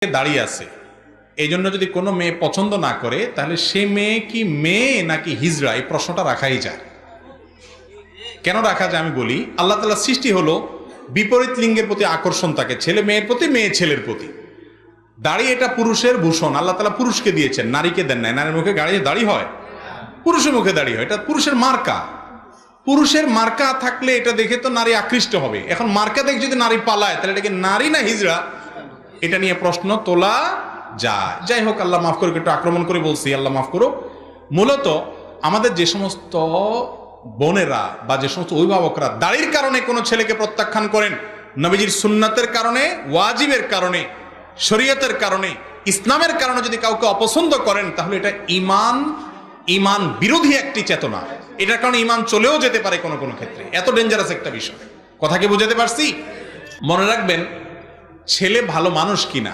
দাঁড়িয়ে আছে, এই জন্য যদি কোনো মেয়ে পছন্দ না করে তাহলে সে মেয়ে কি মেয়ে নাকি হিজড়া, এই প্রশ্নটা রাখাই যায়। কেন রাখা যায় আমি বলি। আল্লাহ তাআলার সৃষ্টি হলো বিপরীত লিঙ্গের প্রতি আকর্ষণ থাকে, ছেলে মেয়ের প্রতি, মেয়ে ছেলের প্রতি। দাড়ি এটা পুরুষের ভূষণ, আল্লাহ তাআলা পুরুষকে দিয়েছেন, নারীকে দেন নাই। নারীর মুখে দাড়ি হয়, পুরুষের মুখে দাড়ি হয়, এটা পুরুষের মার্কা। পুরুষের মার্কা থাকলে এটা দেখে তো নারী আকৃষ্ট হবে। এখন মার্কা দেখে যদি নারী পালায় তাহলে এটা কি নারী না হিজড়া, এটা নিয়ে প্রশ্ন তোলা যায়। যাই হোক, আল্লাহ মাফ করুক, একটু আক্রমণ করে বলছি, আল্লাহ মাফ করুক। মূলত আমাদের যে সমস্ত বোনেরা বা যে সমস্ত অভিভাবকরা দাড়ির কারণে কোনো ছেলেকে প্রত্যাখ্যান করেন, নবীজির সুন্নাতের কারণে, ওয়াজিবের কারণে, শরীয়তের কারণে, ইসলামের কারণে যদি কাউকে অপছন্দ করেন, তাহলে এটা ইমান বিরোধী একটি চেতনা। এটার কারণে ইমান চলেও যেতে পারে কোনো কোনো ক্ষেত্রে। এত ডেঞ্জারাস একটা বিষয়। কথা কি বুঝাতে পারছি? মনে রাখবেন, ছেলে ভালো মানুষ কিনা